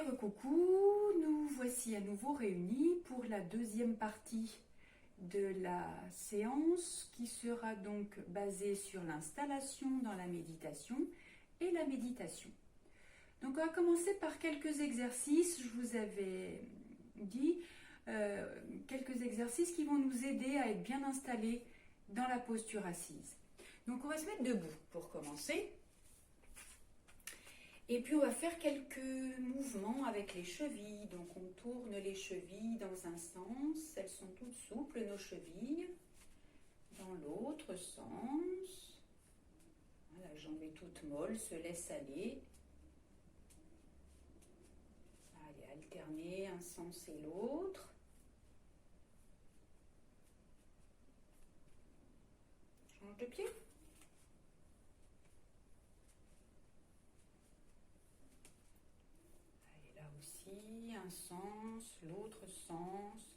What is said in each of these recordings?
Recoucou, nous voici à nouveau réunis pour la deuxième partie de la séance qui sera donc basée sur l'installation dans la méditation et la méditation. Donc on va commencer par quelques exercices, je vous avais dit, quelques exercices qui vont nous aider à être bien installés dans la posture assise. Donc on va se mettre debout pour commencer. Et puis on va faire quelques mouvements avec les chevilles. Donc on tourne les chevilles dans un sens, elles sont toutes souples nos chevilles. Dans l'autre sens, la jambe est toute molle, se laisse aller. Allez, alterner un sens et l'autre. Change de pied. Un sens, l'autre sens,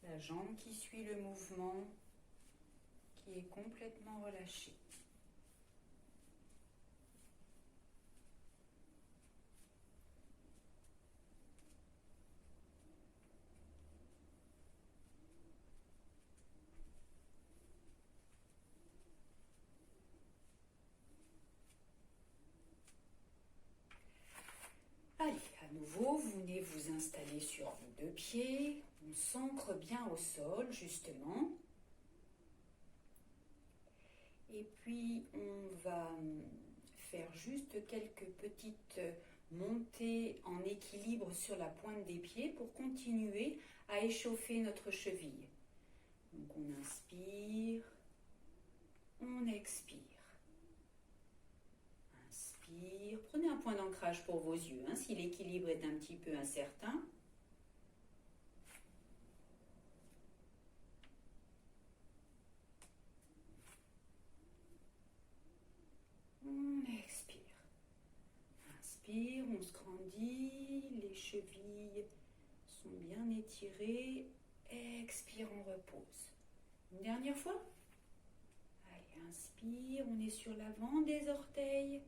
la jambe qui suit le mouvement, qui est complètement relâchée. Allez, à nouveau, vous venez vous installer sur vos deux pieds. On s'ancre bien au sol, justement. Et puis, on va faire juste quelques petites montées en équilibre sur la pointe des pieds pour continuer à échauffer notre cheville. Donc, on inspire, on expire. Inspire. Prenez un point d'ancrage pour vos yeux, si l'équilibre est un petit peu incertain. On expire. Inspire, on se grandit, les chevilles sont bien étirées. Expire, on repose. Une dernière fois. Allez, inspire, on est sur l'avant des orteils.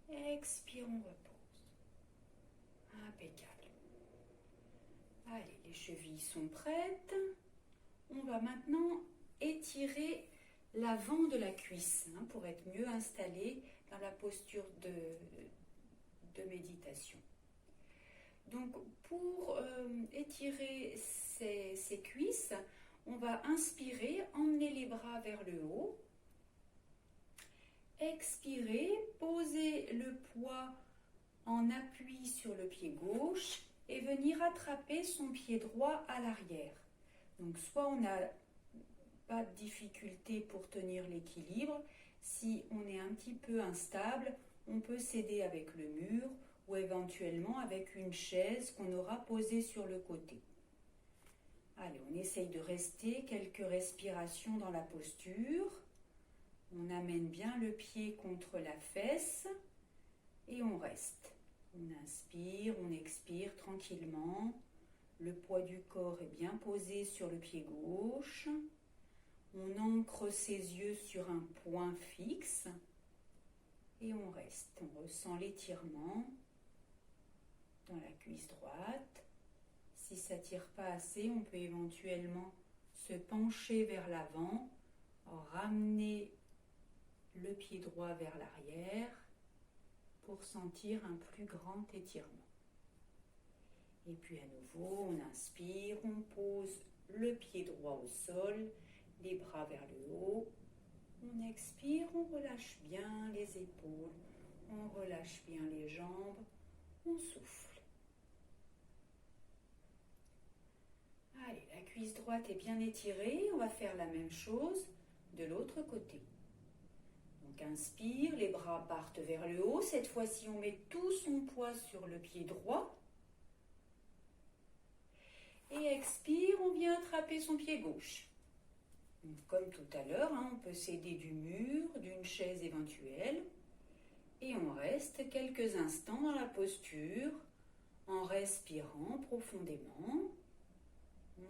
Expire, on repose. Impeccable. Allez, les chevilles sont prêtes. On va maintenant étirer l'avant de la cuisse pour être mieux installé dans la posture de méditation. Donc, pour étirer ces cuisses, on va inspirer, emmener les bras vers le haut. Expirer, poser le poids en appui sur le pied gauche et venir attraper son pied droit à l'arrière. Donc soit on n'a pas de difficulté pour tenir l'équilibre, si on est un petit peu instable, on peut s'aider avec le mur ou éventuellement avec une chaise qu'on aura posée sur le côté. Allez, on essaye de rester quelques respirations dans la posture. On amène bien le pied contre la fesse et on reste. On inspire, on expire tranquillement. Le poids du corps est bien posé sur le pied gauche. On ancre ses yeux sur un point fixe et on reste. On ressent l'étirement dans la cuisse droite. Si ça ne tire pas assez, on peut éventuellement se pencher vers l'avant, ramener le pied droit vers l'arrière pour sentir un plus grand étirement. Et puis à nouveau, on inspire, on pose le pied droit au sol, les bras vers le haut. On expire, on relâche bien les épaules, on relâche bien les jambes, on souffle. Allez, la cuisse droite est bien étirée, on va faire la même chose de l'autre côté. Donc inspire, les bras partent vers le haut. Cette fois-ci, on met tout son poids sur le pied droit. Et expire, on vient attraper son pied gauche. Donc, comme tout à l'heure, on peut s'aider du mur, d'une chaise éventuelle. Et on reste quelques instants dans la posture en respirant profondément.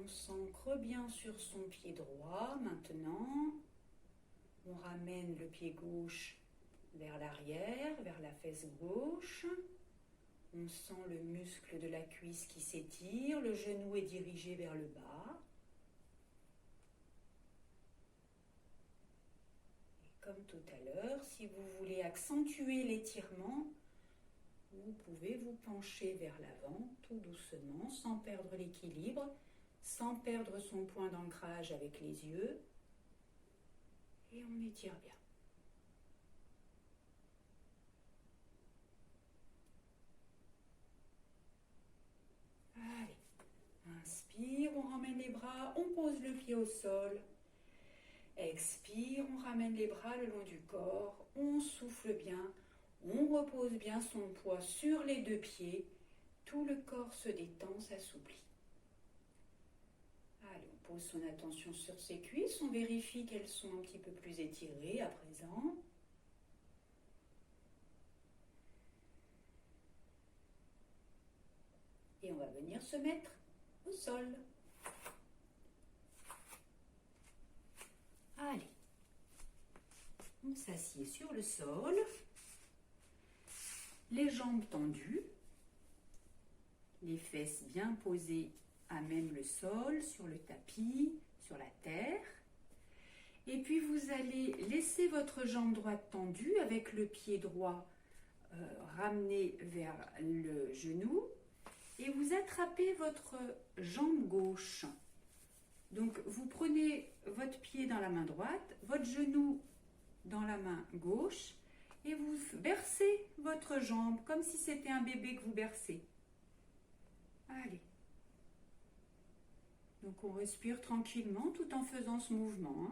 On s'ancre bien sur son pied droit maintenant. On ramène le pied gauche vers l'arrière, vers la fesse gauche. On sent le muscle de la cuisse qui s'étire, le genou est dirigé vers le bas. Et comme tout à l'heure, si vous voulez accentuer l'étirement, vous pouvez vous pencher vers l'avant tout doucement, sans perdre l'équilibre, sans perdre son point d'ancrage avec les yeux. Et on étire bien. Allez, inspire, on ramène les bras, on pose le pied au sol. Expire, on ramène les bras le long du corps, on souffle bien, on repose bien son poids sur les deux pieds. Tout le corps se détend, s'assouplit. Allez, on pose son attention sur ses cuisses, on vérifie qu'elles sont un petit peu plus étirées à présent. Et on va venir se mettre au sol. Allez, on s'assied sur le sol, les jambes tendues, les fesses bien posées à même le sol, sur le tapis, sur la terre. Et puis vous allez laisser votre jambe droite tendue avec le pied droit ramené vers le genou et vous attrapez votre jambe gauche. Donc vous prenez votre pied dans la main droite, votre genou dans la main gauche et vous bercez votre jambe comme si c'était un bébé que vous bercez. Allez. Donc on respire tranquillement tout en faisant ce mouvement.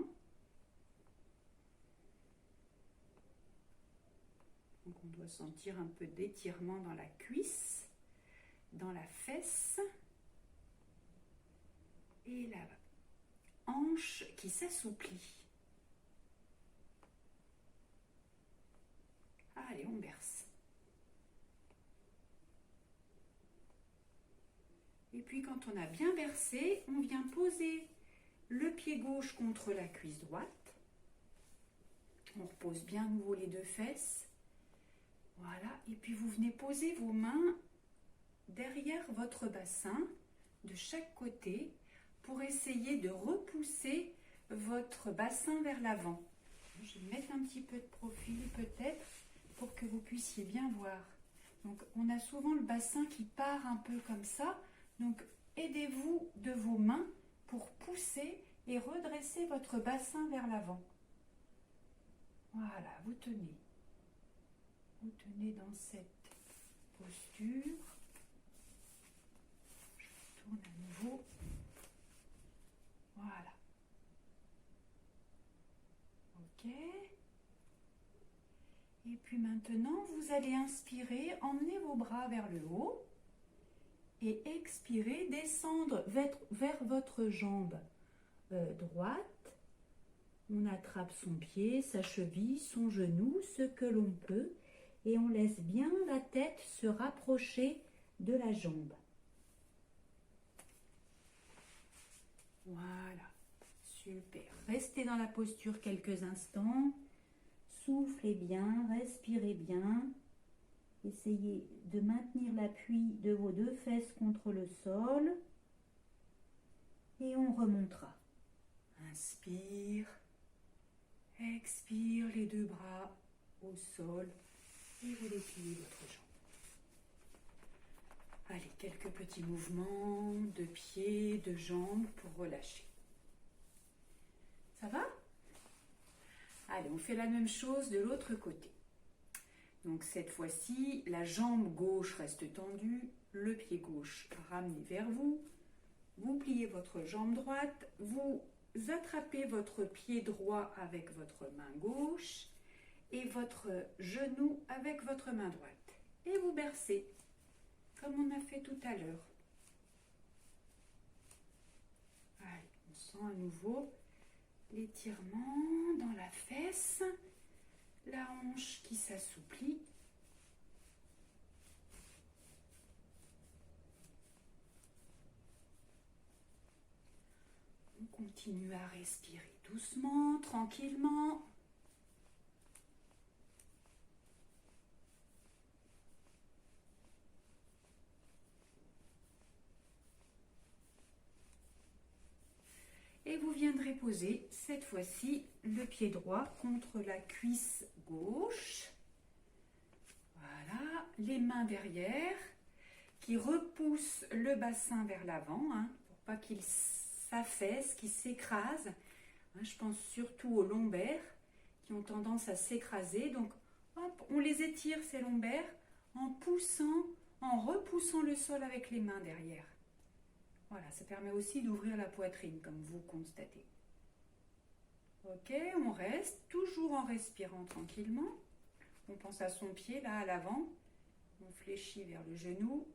Donc on doit sentir un peu d'étirement dans la cuisse, dans la fesse et la hanche qui s'assouplit. Allez, on berce. Et puis quand on a bien bercé, on vient poser le pied gauche contre la cuisse droite. On repose bien à nouveau les deux fesses. Voilà, et puis vous venez poser vos mains derrière votre bassin de chaque côté pour essayer de repousser votre bassin vers l'avant. Je vais mettre un petit peu de profil peut-être pour que vous puissiez bien voir. Donc on a souvent le bassin qui part un peu comme ça. Donc aidez-vous de vos mains pour pousser et redresser votre bassin vers l'avant. Voilà, vous tenez. Vous tenez dans cette posture. Je tourne à nouveau. Voilà. Ok. Et puis maintenant, vous allez inspirer, emmener vos bras vers le haut. Et expirer, descendre vers votre jambe droite. On attrape son pied, sa cheville, son genou, ce que l'on peut. Et on laisse bien la tête se rapprocher de la jambe. Voilà, super. Restez dans la posture quelques instants. Soufflez bien, respirez bien. Essayez de maintenir l'appui de vos deux fesses contre le sol. Et on remontera. Inspire. Expire les deux bras au sol. Et vous dépliez votre jambe. Allez, quelques petits mouvements de pieds, de jambes pour relâcher. Ça va? Allez, on fait la même chose de l'autre côté. Donc cette fois-ci, la jambe gauche reste tendue, le pied gauche ramené vers vous. Vous pliez votre jambe droite, vous attrapez votre pied droit avec votre main gauche et votre genou avec votre main droite. Et vous bercez, comme on a fait tout à l'heure. Allez, on sent à nouveau l'étirement dans la fesse, la hanche qui s'assouplit. On continue à respirer doucement, tranquillement. viendrez poser cette fois-ci le pied droit contre la cuisse gauche. Voilà, les mains derrière qui repoussent le bassin vers l'avant, hein, pour pas qu'il s'affaisse, qu'il s'écrase. Hein, je pense surtout aux lombaires qui ont tendance à s'écraser. Donc, hop, on les étire ces lombaires en repoussant le sol avec les mains derrière. Voilà, ça permet aussi d'ouvrir la poitrine, comme vous constatez. Ok, on reste, toujours en respirant tranquillement. On pense à son pied, là, à l'avant. On fléchit vers le genou.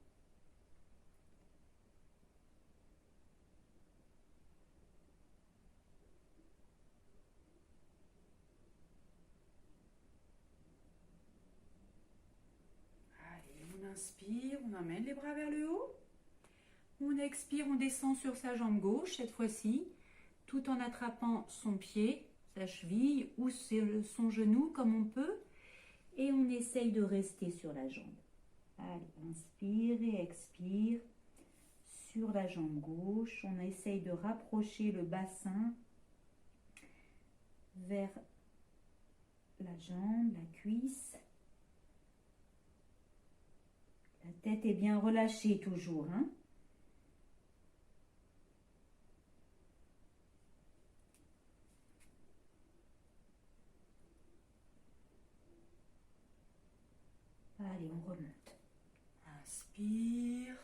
Allez, on inspire, on emmène les bras vers le haut. On expire, on descend sur sa jambe gauche cette fois-ci, tout en attrapant son pied, sa cheville ou son genou comme on peut. Et on essaye de rester sur la jambe. Allez, inspire et expire sur la jambe gauche. On essaye de rapprocher le bassin vers la jambe, la cuisse. La tête est bien relâchée toujours, hein. Allez, on remonte. Inspire.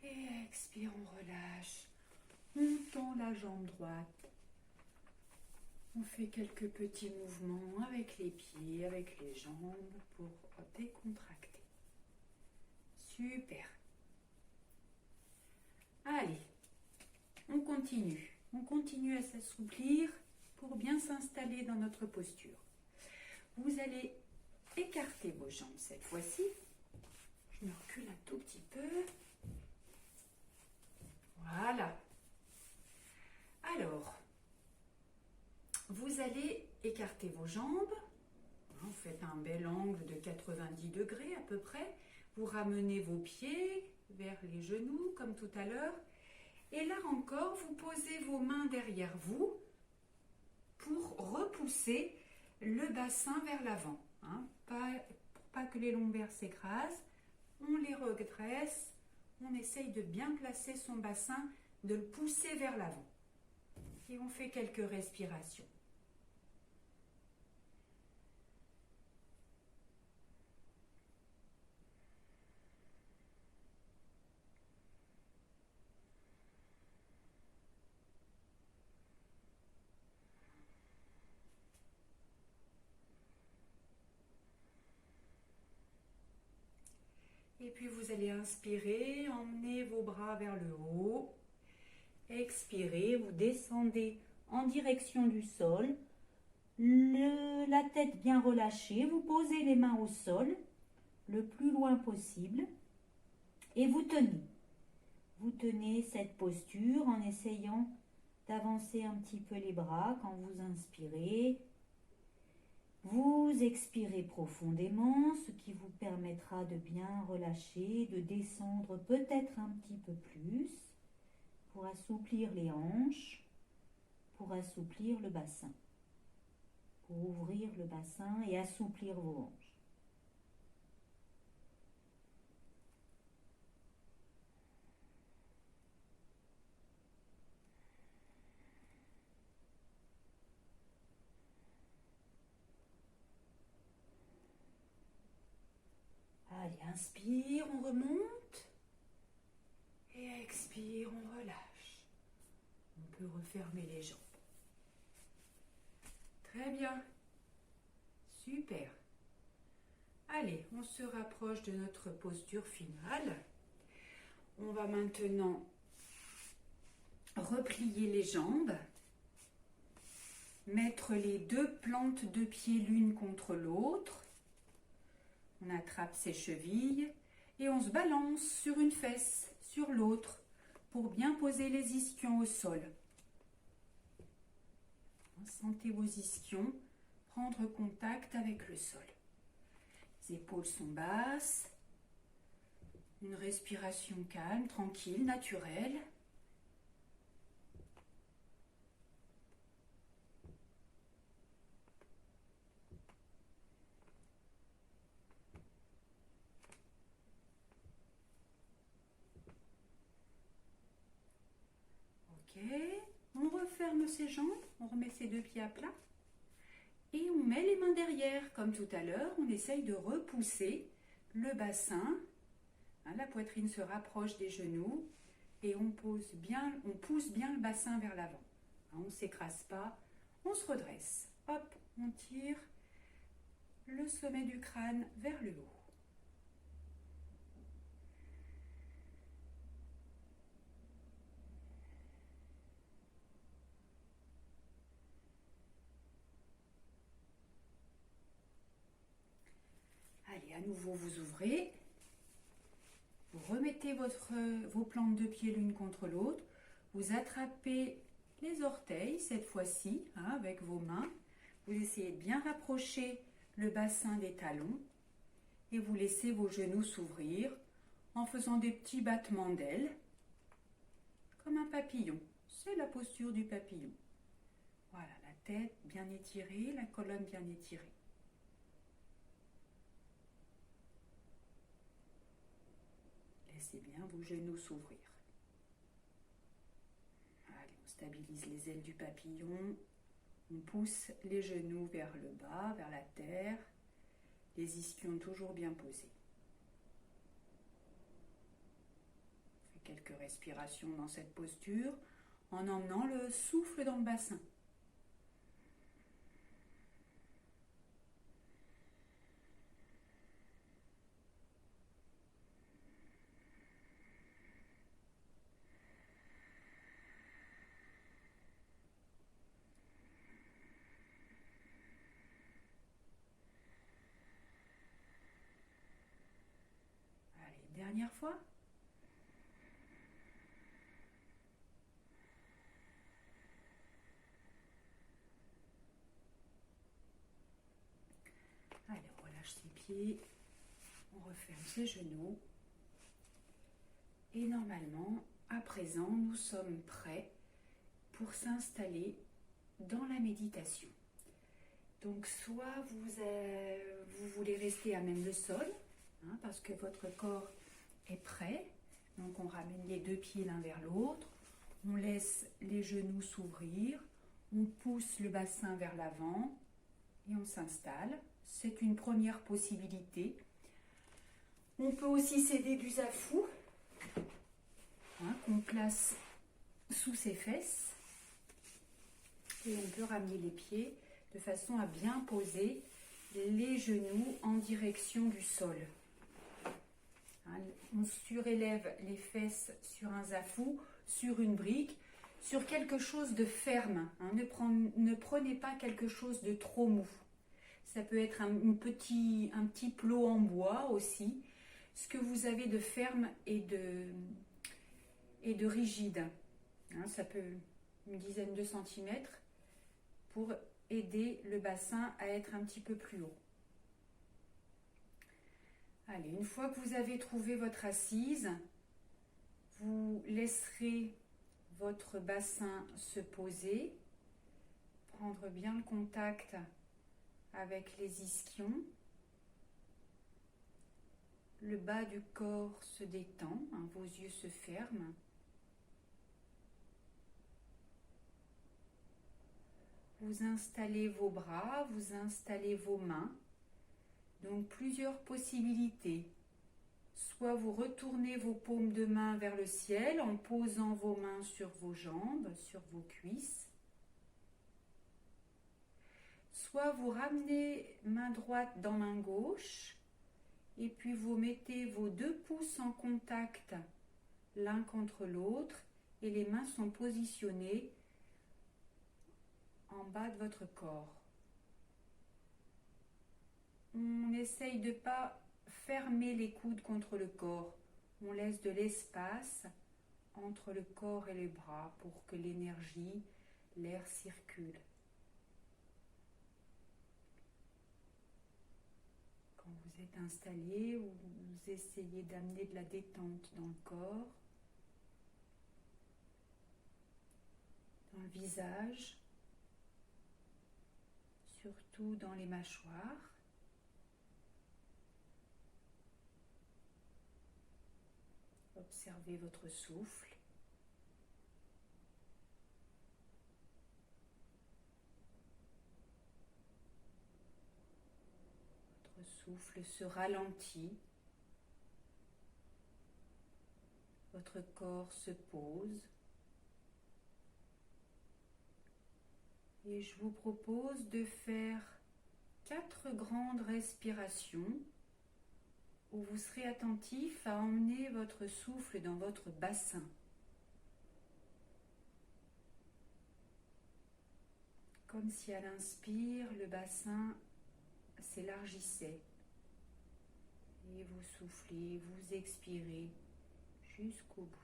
Et expire, on relâche. On tend la jambe droite. On fait quelques petits mouvements avec les pieds, avec les jambes pour décontracter. Super. Allez, on continue. On continue à s'assouplir pour bien s'installer dans notre posture. Vous allez écarter vos jambes cette fois-ci. Je me recule un tout petit peu. Voilà. Alors, vous allez écarter vos jambes. Vous faites un bel angle de 90 degrés à peu près. Vous ramenez vos pieds vers les genoux comme tout à l'heure. Et là encore, vous posez vos mains derrière vous pour repousser le bassin vers l'avant. Hein, pour pas que les lombaires s'écrasent. On les redresse. On essaye de bien placer son bassin, de le pousser vers l'avant. Et on fait quelques respirations. Et puis vous allez inspirer, emmenez vos bras vers le haut. Expirez, vous descendez en direction du sol. La tête bien relâchée, vous posez les mains au sol le plus loin possible et vous tenez. Vous tenez cette posture en essayant d'avancer un petit peu les bras quand vous inspirez. Vous expirez profondément, ce qui vous permettra de bien relâcher, de descendre peut-être un petit peu plus pour assouplir les hanches, pour assouplir le bassin, pour ouvrir le bassin et assouplir vos hanches. Allez, inspire, on remonte. Et expire, on relâche. On peut refermer les jambes. Très bien. Super. Allez, on se rapproche de notre posture finale. On va maintenant replier les jambes. Mettre les deux plantes de pied l'une contre l'autre. On attrape ses chevilles et on se balance sur une fesse, sur l'autre, pour bien poser les ischions au sol. Sentez vos ischions prendre contact avec le sol. Les épaules sont basses. Une respiration calme, tranquille, naturelle. ferme ses jambes, on remet ses deux pieds à plat et on met les mains derrière. Comme tout à l'heure, on essaye de repousser le bassin. La poitrine se rapproche des genoux et on pousse bien le bassin vers l'avant. On ne s'écrase pas, on se redresse. Hop, on tire le sommet du crâne vers le haut. Allez, à nouveau, vous ouvrez. Vous remettez vos plantes de pied l'une contre l'autre. Vous attrapez les orteils, cette fois-ci, avec vos mains. Vous essayez de bien rapprocher le bassin des talons. Et vous laissez vos genoux s'ouvrir en faisant des petits battements d'ailes, comme un papillon. C'est la posture du papillon. Voilà, la tête bien étirée, la colonne bien étirée. Laissez bien vos genoux s'ouvrir. Allez, on stabilise les ailes du papillon. On pousse les genoux vers le bas, vers la terre. Les ischions toujours bien posés. On fait quelques respirations dans cette posture en emmenant le souffle dans le bassin. Dernière fois. Allez, on relâche ses pieds, on referme ses genoux. Et normalement, à présent, nous sommes prêts pour s'installer dans la méditation. Donc, soit vous voulez rester à même le sol, parce que votre corps est prêt. Donc on ramène les deux pieds l'un vers l'autre, on laisse les genoux s'ouvrir, on pousse le bassin vers l'avant et on s'installe. C'est une première possibilité. On peut aussi s'aider du zafu, qu'on place sous ses fesses, et on peut ramener les pieds de façon à bien poser les genoux en direction du sol. On surélève les fesses sur un zafu, sur une brique, sur quelque chose de ferme. Ne prenez pas quelque chose de trop mou. Ça peut être un petit plot en bois aussi. Ce que vous avez de ferme et de rigide. Ça peut une dizaine de centimètres pour aider le bassin à être un petit peu plus haut. Allez, une fois que vous avez trouvé votre assise, vous laisserez votre bassin se poser, prendre bien le contact avec les ischions. Le bas du corps se détend, vos yeux se ferment. Vous installez vos bras, vous installez vos mains. Donc plusieurs possibilités. Soit vous retournez vos paumes de main vers le ciel en posant vos mains sur vos jambes, sur vos cuisses. Soit vous ramenez main droite dans main gauche et puis vous mettez vos deux pouces en contact l'un contre l'autre et les mains sont positionnées en bas de votre corps. On essaye de ne pas fermer les coudes contre le corps. On laisse de l'espace entre le corps et les bras pour que l'énergie, l'air circule. Quand vous êtes installé, vous essayez d'amener de la détente dans le corps, dans le visage, surtout dans les mâchoires. Observez votre souffle. souffle se ralentit. Votre corps se pose. Et je vous propose de faire 4 grandes respirations où vous serez attentif à emmener votre souffle dans votre bassin. Comme si à l'inspire, le bassin s'élargissait. Et vous soufflez, vous expirez jusqu'au bout.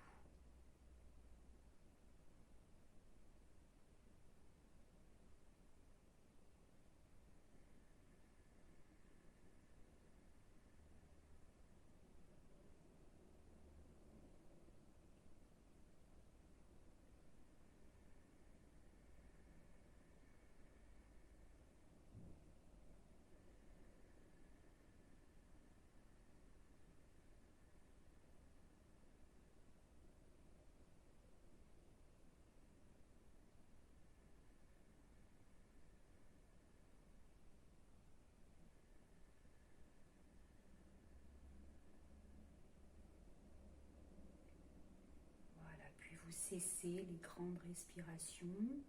Voilà, puis vous cessez les grandes respirations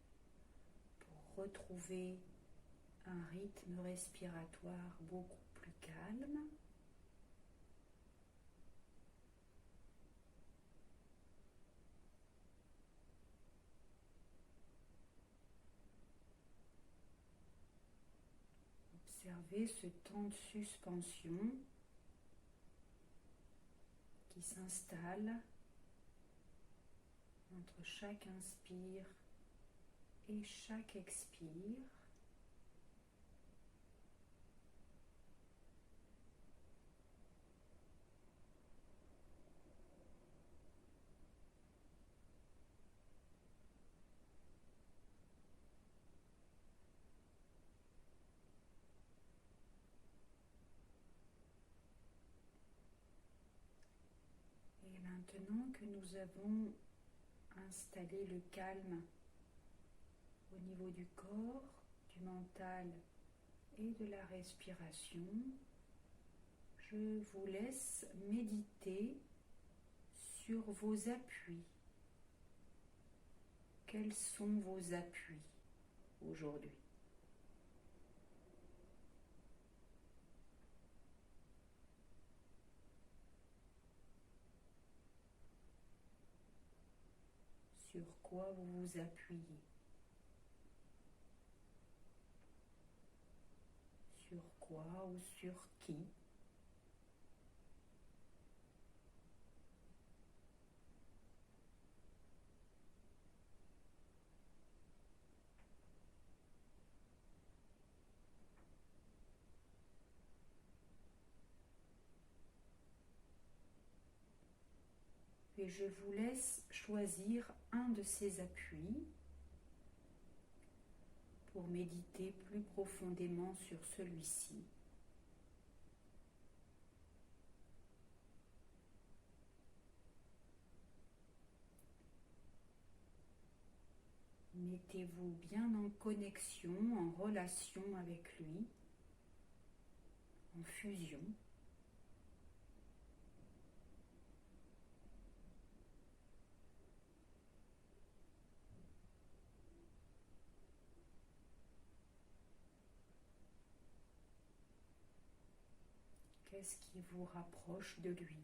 pour retrouver un rythme respiratoire beaucoup plus calme. Observez ce temps de suspension qui s'installe entre chaque inspire et chaque expire. Et maintenant que nous avons installé le calme au niveau du corps, du mental et de la respiration, je vous laisse méditer sur vos appuis. Quels sont vos appuis aujourd'hui ? Sur quoi vous vous appuyez ? Sur quoi ou sur qui ? Et je vous laisse choisir un de ces appuis pour méditer plus profondément sur celui-ci. Mettez-vous bien en connexion, en relation avec lui, en fusion. Qu'est-ce qui vous rapproche de lui ?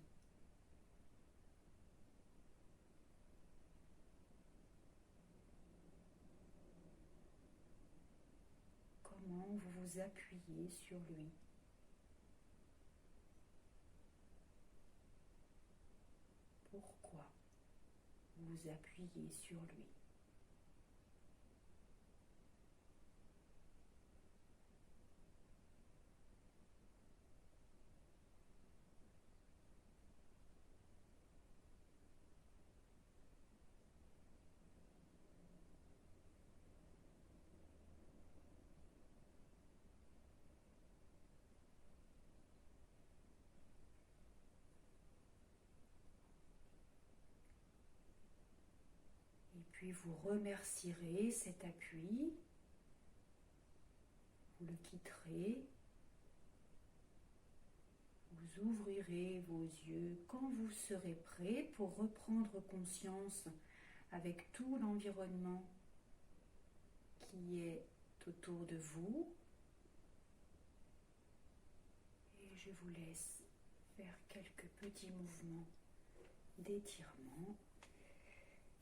Comment vous vous appuyez sur lui ? Pourquoi vous vous appuyez sur lui ? Et puis vous remercierez cet appui, vous le quitterez Vous ouvrirez vos yeux quand vous serez prêt pour reprendre conscience avec tout l'environnement qui est autour de vous. Et je vous laisse faire quelques petits mouvements d'étirement.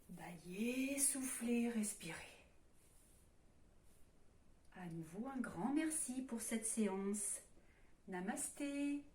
Bailler, souffler, respirer. À nouveau, un grand merci pour cette séance. Namasté.